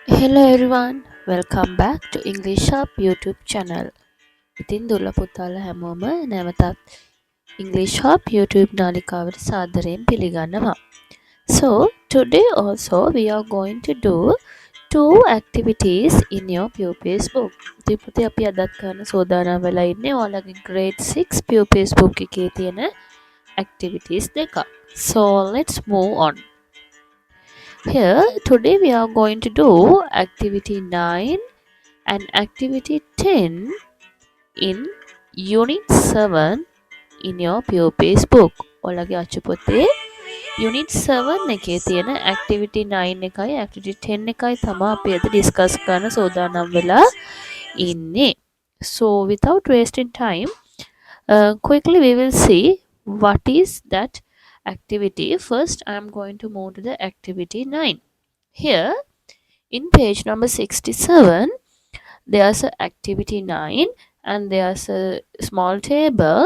Hello everyone, welcome back to English Hub YouTube channel. ඉතින් දුර්ල පුතාලා හැමෝම නැවතත් English Hub YouTube නාලිකාවට සාදරයෙන් පිළිගන්නවා. So today also we are going to do two activities in your pupils book. ඉතින් පුතේ අපි අදත් කරන්න සෝදානම් වෙලා ඉන්නේ ඔයාලගේ grade 6 pupils book එකේ තියෙන activities දෙක. So let's move on. Here today we are going to do activity 9 and activity 10 in unit 7 in your pupils book. ඔයාලගේ අච්චුපොතේ unit 7 එකේ තියෙන activity 9 එකයි activity 10 එකයි තමයි අපි අද discuss කරන්න සෝදානම් වෙලා ඉන්නේ. So without wasting time, quickly we will see what is that activity. First I am going to move to the activity 9. Here in page number 67 there's a activity 9 and there's a small table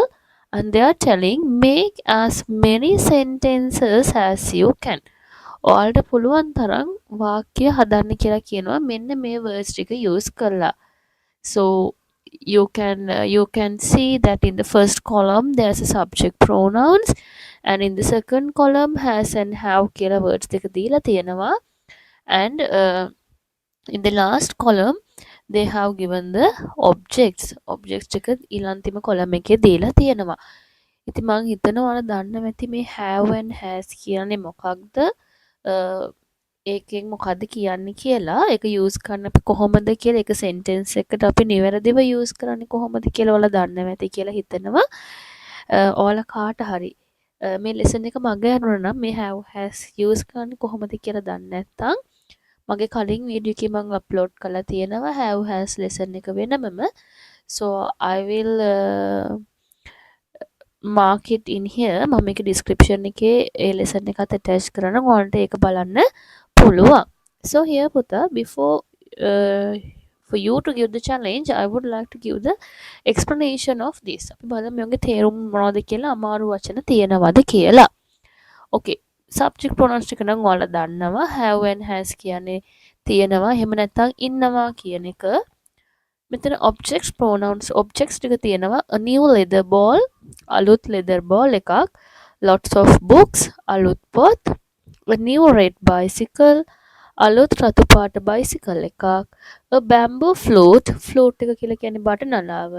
and they are telling make as many sentences as you can. ඔයාලට පුළුවන් තරම් වාක්‍ය හදන්න කියලා කියනවා මෙන්න මේ words ටික use කරලා. So you can see that in the first column there's a subject pronouns and in the second column has and have කියලා words දෙක දීලා තියෙනවා and in the last column they have given the objects ටික ඊළන්තිම column එකේ දීලා තියෙනවා. ඉතින් මම හිතනවා ඔයාලා දන්නවා ඇති මේ have and has කියන්නේ මොකක්ද? ඒකෙන් මොකද්ද කියන්නේ කියලා ඒක use කරන්න අපි කොහොමද කියලා ඒක sentence එකකට අපි නිවැරදිව use කරන්නේ කොහොමද කියලා ඔයාලා දන්නවා ඇති කියලා හිතනවා. ඔයාලා කාට හරි මේ lesson එක මග යනවා නම් මේ have has use කරන්නේ කොහොමද කියලා දන්නේ නැත්නම් මගේ කලින් වීඩියෝ එකේ මම අප්ලෝඩ් කරලා තියෙනවා have has lesson එක වෙනමම. So I will mark it in here. මම මේක description එකේ ඒ lesson එකත් attach කරනවා. ඔයාලට ඒක බලන්න පුළුවන්. So here පුතා before for you to give the challenge I would like to give the explanation of this. අපි බලමු මේගේ තේරුම මොනවද කියලා අමාරු වචන තියෙනවද කියලා. Okay. subject pronouns ටික නම් ඔයාලා දන්නවා have and has කියන්නේ තියෙනවා එහෙම නැත්නම් ඉන්නවා කියන එක මෙතන objects pronouns objects ටික තියෙනවා a new leather ball අලුත් leather ball එකක් lots of books අලුත් පොත් a new red bicycle අලුත් රතු පාට bicycle එකක් a bamboo flute flute එක කියලා කියන්නේ බටනලාව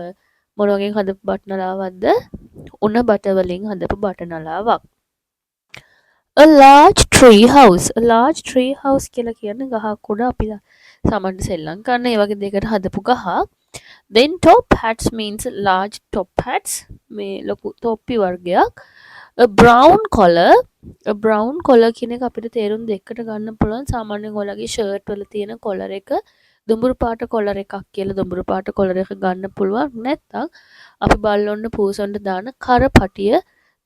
මොන වගේ හදපු බටනලාවක්ද උණ බට වලින් හදපු බටනලාවක් a large tree house කියලා කියන්නේ ගහක් උඩ අපි සමහරට සෙල්ලම් කරන ඒ වගේ දෙයකට හදපු ගහක් then top hats means large top hats මේ ලොකු තොප්පි වර්ගයක් a brown collar කියන එක අපිට තේරුම් දෙකකට ගන්න පුළුවන් සාමාන්‍යයෙන් ඔයාලගේ shirt වල තියෙන collar එක දුඹුරු පාට collar එකක් කියලා දුඹුරු පාට collar එක ගන්න පුළුවන් නැත්නම් අපි බල්ලොන්න පූසොන්න දාන කරපටිය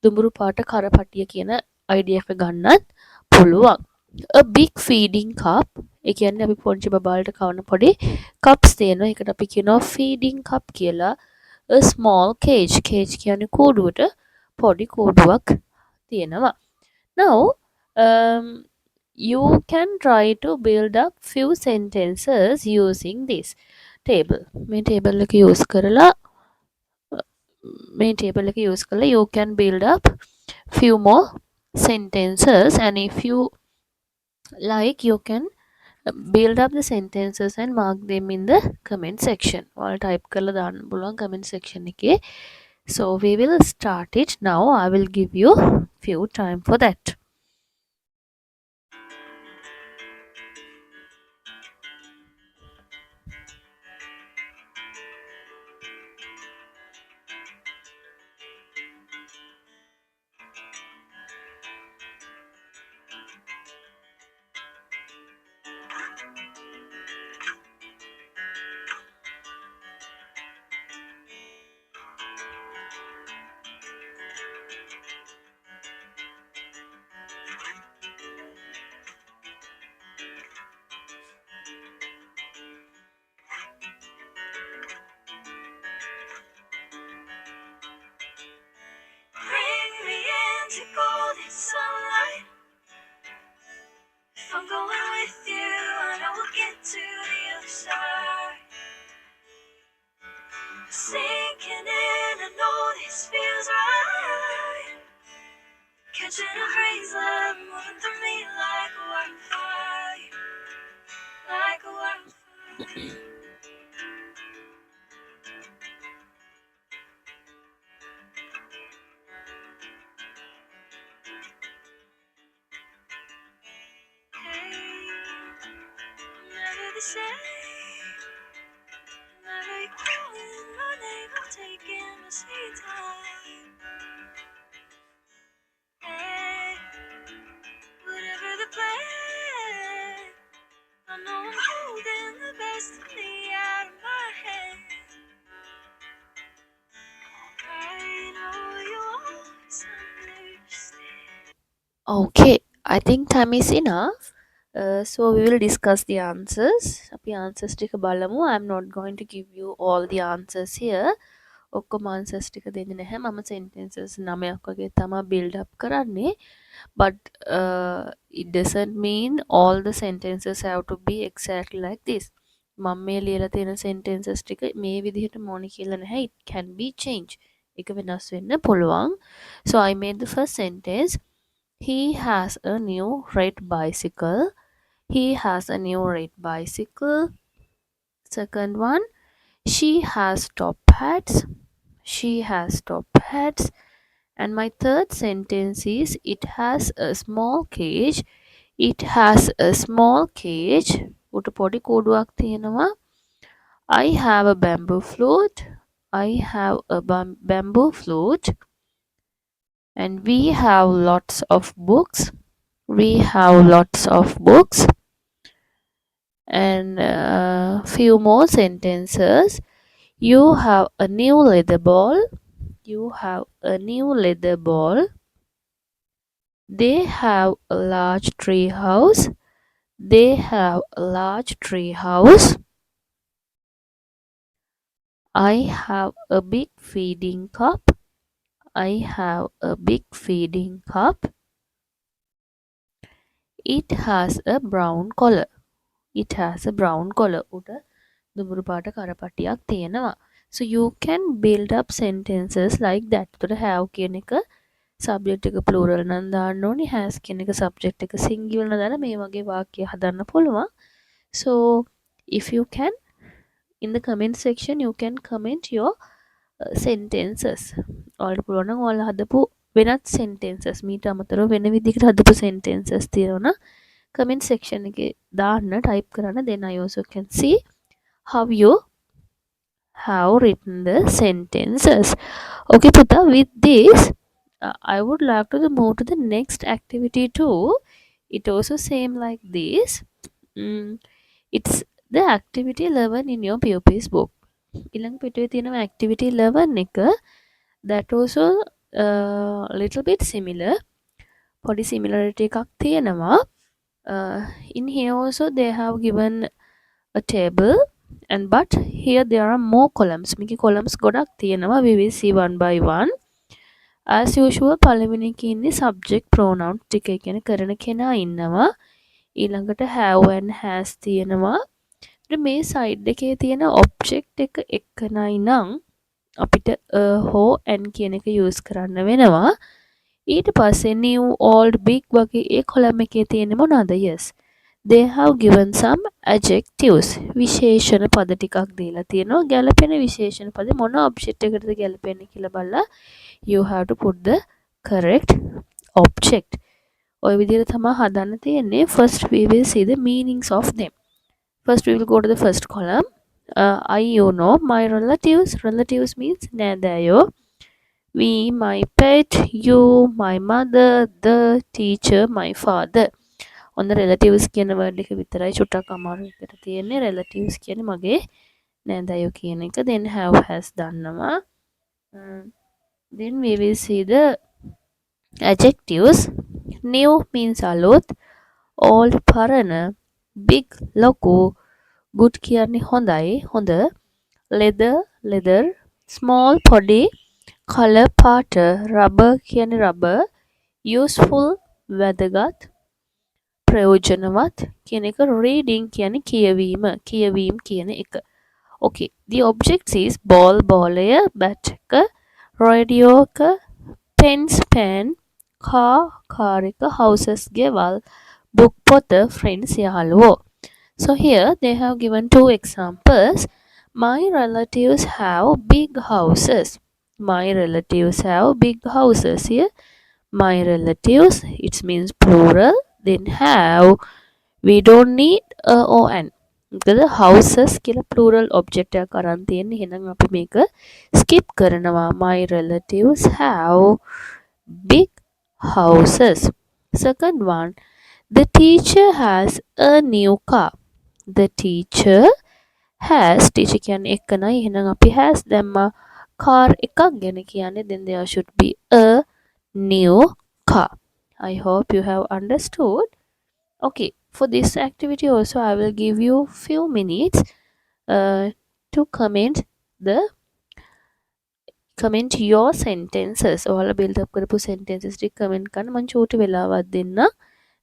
දුඹුරු පාට කරපටිය කියන idea එක ගන්නත් පුළුවන් a big feeding cup ඒ කියන්නේ අපි පොන්චි බබාලට කවන පොඩි cups තියෙනවා ඒකට අපි කියනවා feeding cup කියලා a small cage කියන්නේ කූඩුවට පොඩි කූඩුවක් තියෙනවා now you can try to build up few sentences using this table මේ table එක use කරලා you can build up few more sentences and if you like you can build up the sentences and mark them in the comment section or type කරලා දාන්න පුළුවන් comment section එකේ so we will start it now I will give you few time for that Bring me into golden sunlight. If I'm going with you, I know we'll get catching a haze, love moving through me like a wildfire, like a wildfire. Hey, never the same. Never you calling my name, I'm taking my sweet time. Hey, whatever the plan, I know I'm holding the best of me out of my head. I know you always understand. Okay, I think time is enough. So we will discuss the answers. අපි answers ටික බලමු. I'm not going to give you all the answers here. ඔක්කොම answers ටික දෙන්නේ නැහැ. මම sentences 9ක් වගේ තමයි build up කරන්නේ. But it doesn't mean all the sentences have to be exactly like this. මම මේ ලියලා තියෙන sentences ටික මේ විදිහටම ඕනි කියලා නැහැ. It can be changed. එක වෙනස් වෙන්න පුළුවන්. So I made the first sentence. He has a new red bicycle. He has a new red bicycle. Second one, she has top hats. She has top hats. And my third sentence is, it has a small cage. It has a small cage. උට පොඩි කූඩුවක් තියෙනවා. I have a bamboo flute. I have a bamboo flute. And we have lots of books. We have lots of books. And few more sentences. You have a new leather ball. You have a new leather ball. They have a large tree house. They have a large tree house. I have a big feeding cup. I have a big feeding cup. It has a brown collar. It has a brown collar. උට දුඹුරු පාට කරපටියක් තියෙනවා. So you can build up sentences like that. උතට have කියන එක subject එක plural නම් දාන්න ඕනේ. has කියන එක subject එක singular නම් දාලා මේ වගේ වාක්‍ය හදන්න පුළුවන්. So if you can, in the comment section you can comment your sentences. ඔයාලට පුළුවන් නම් ඔයාලා හදපු වෙනත් sentences මීට අමතරව වෙන විදිහකට හදපු sentences තියෙනවා comment section එකේ දාන්න type කරන්න, then I also can see how you have written the sentences. Okay පුතා, with this I would like to move to the next activity too. It also same like this. It's the activity 11 in your POP's book. ඊළඟ පිටුවේ තියෙනවා activity 11 එක. That also little bit similar. පොඩි similarity එකක් තියෙනවා. In here also they have given a table, and but here there are more columns. මේකේ columns ගොඩක් තියෙනවා. We will see one by one. As usual පළවෙනි එකේ ඉන්නේ subject pronoun ටික. ඒ කියන්නේ කරන කෙනා ඉන්නවා. ඊළඟට have and has තියෙනවා. මේ side එකේ තියෙන object එක එක්කනයි නම් අපිට හෝ and කියන එක use කරන්න වෙනවා. ඊට පස්සේ new, old, big වගේ ඒ column එකේ තියෙන්නේ මොනවාද? Yes, they have given some adjectives. විශේෂණ පද ටිකක් දීලා තියෙනවා. ගැලපෙන විශේෂණ පද මොන object එකකටද ගැලපෙන්නේ කියලා බලලා you have to put the correct object. ඔය විදිහට තමයි හදන්න තියෙන්නේ. First we will see the meanings of them. First we will go to the first column. I, you know, my relatives. Relatives means නෑදෑයෝ. We, my pet. You, my mother. The teacher, my father. On the relatives කියන word එක විතරයි චුට්ටක් අමාරු විතර තියෙන්නේ. Relatives කියන්නේ මගේ නෑදෑයෝ කියන එක. Then have, has දන්නවා. Then we will see the adjectives. New means අලුත්. Old පරණ. Big ලොකු. Good කියන්නේ හොඳයි, හොඳ. Leather, leather. Small පොඩි. Color පාට. Rubber කියන්නේ rubber. Useful වැදගත්. ප්‍රයෝජනවත් කියන එක. Reading කියන්නේ කියවීම, කියවීම කියන එක. Okay, the objects is ball, බෝලය, bat එක, radio එක, pens, pen, car එක, houses ගෙවල්, book පොත, friends යාළුවෝ. So here they have given two examples. My relatives have big houses. My relatives have big houses. Here my relatives, it means plural, then have, we don't need a or an. මොකද houses කියලා plural object එකක් අරන් තියෙන්නේ. එහෙනම් අපි මේක skip කරනවා. My relatives have big houses. Second one, the teacher has a new car. The teacher has, teacher කියන්නේ එකනයි. එහෙනම් අපි has දැම්මා. car එකක් ගැන කියන්නේ, then there should be a new car. I hope you have understood. Okay, for this activity also I will give you few minutes to comment your sentences. ඔයාලා build up කරපු sentences ටික comment කරන්න. මම චූටි වෙලාවක් දෙන්න.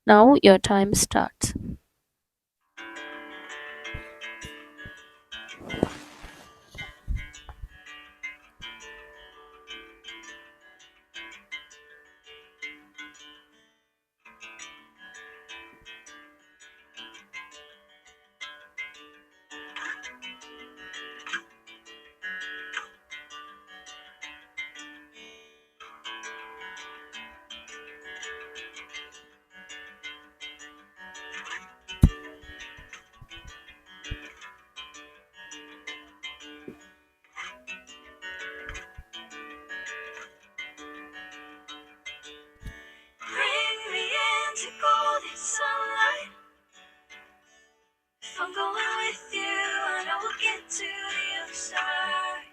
Now your time starts. Bring me into golden sunlight. If I'm going with you, I know we'll get to the other side.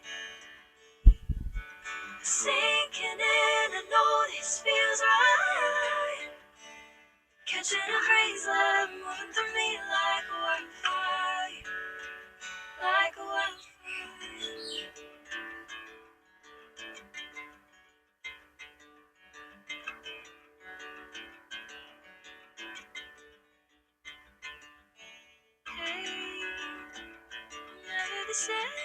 Sinking in, I know this feels right. Catching a breeze, love moving through me like a wildfire, like a wildfire. Hey, I'm never the same.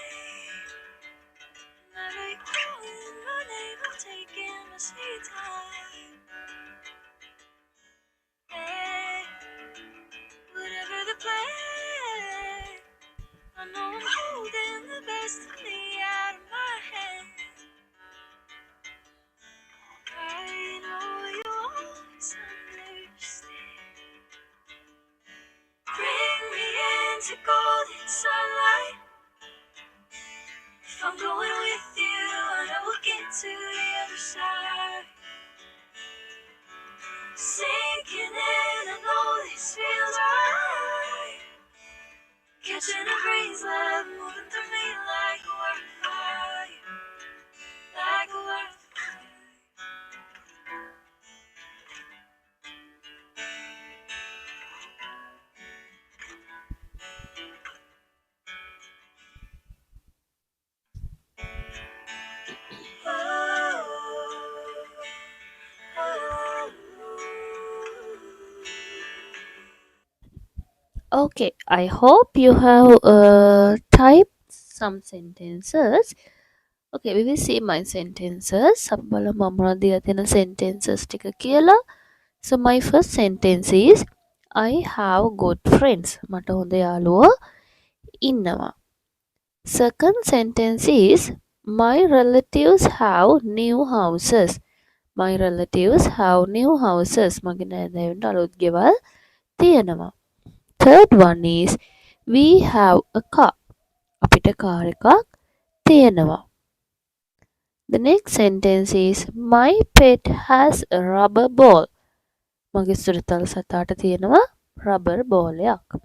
Never you calling my name, I'm taking my sweet time. Hey, whatever the plan, I know I'm holding the best of me out of my hand. I know you always understand. Bring me into golden sunlight. If I'm going with you, I know we'll get to the other side. Sinking in, I know this feels right. Catching a breeze, love moving through me like a wildfire, like a wildfire. Okay, I hope you have typed some sentences. Okay, we will see my sentences. අපි බලමු මම මොනවද දීලා තියෙන sentences ටික කියලා. So my first sentence is I have good friends. මට හොඳ යාළුවෝ ඉන්නවා. Second sentence is my relatives have new houses. My relatives have new houses. මගේ නෑදෑයන්ට අලුත් ගෙවල් තියෙනවා. Third one is we have a car. අපිට කාර් එකක් තියෙනවා. The next sentence is my pet has a rubber ball. මගේ සුරතල් සතාට තියෙනවා rubber ball එකක්.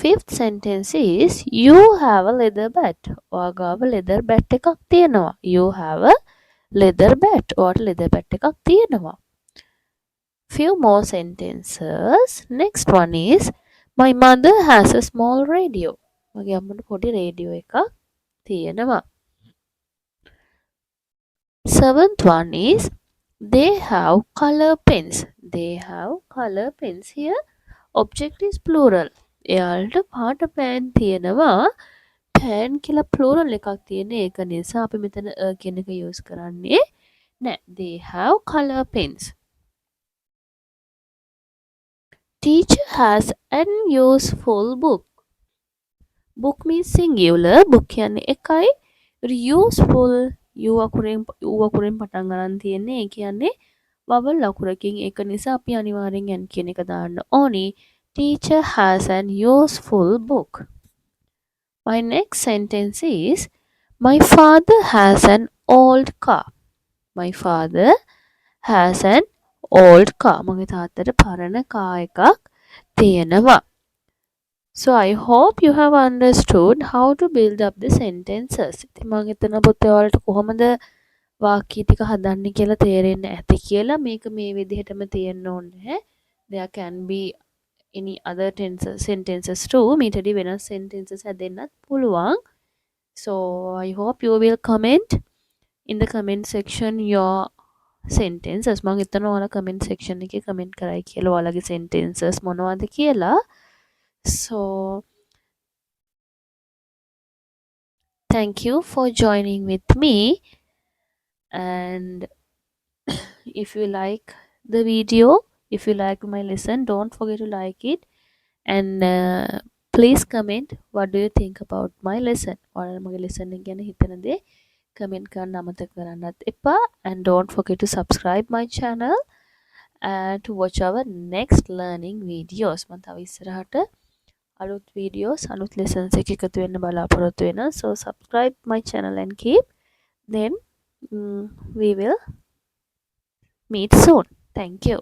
Fifth sentence is you have a leather bat. ඔයාගාව leather bat එකක් තියෙනවා. You have a leather bat. ඔයාට leather bat එකක් තියෙනවා. Few more sentences. Next one is my mother has a small radio. මගේ අම්මට පොඩි radio එකක් තියෙනවා. Seventh one is they have color pens. They have color pens. Here object is plural. එයාලට පාට පෑන් තියෙනවා. පෑන් කියලා plural එකක් තියෙන ඒක නිසා අපි මෙතන කියන එක use කරන්නේ නෑ, they have color pens. Teacher has an useful book. Book means singular. book කියන්නේ එකයි. useful u අකුරෙන් පටන් ගන්න තියෙන්නේ. ඒ කියන්නේ vowel අකුරකින්. ඒක නිසා අපි අනිවාර්යෙන් n කියන එක දාන්න ඕනි. Teacher has an useful book. My next sentence is my father has an old car. My father has an old car. මගේ තාත්තට පරණ කාර් එකක් තියෙනවා. So I hope you have understood how to build up the sentences. ඉතින් මම හිතනවා පුතේ ඔයාලට කොහොමද වාක්‍ය ටික හදන්නේ කියලා තේරෙන්න ඇති කියලා. මේක මේ විදිහටම තියෙන්න ඕනේ. There can be any other sentences too. මීටදී වෙනස් sentences හැදෙන්නත් පුළුවන්. So I hope you will comment in the comment section your sentences. මම හිතනවා ඔයාලා comment section එකේ comment කරයි කියලා ඔයාලගේ sentences මොනවද කියලා. So thank you for joining with me, and if you like the video, if you like my lesson, don't forget to like it, and please comment what do you think about my lesson. ඔයාලා මගේ lesson එක ගැන හිතන දේ comment කරන්න අමතක කරන්නත් එපා, and don't forget to subscribe my channel and to watch our next learning videos. මම තව ඉස්සරහට අලුත් videos අලුත් lessons එක එකතු වෙන්න බලාපොරොත්තු වෙනවා. So subscribe my channel and keep, then we will meet soon. Thank you.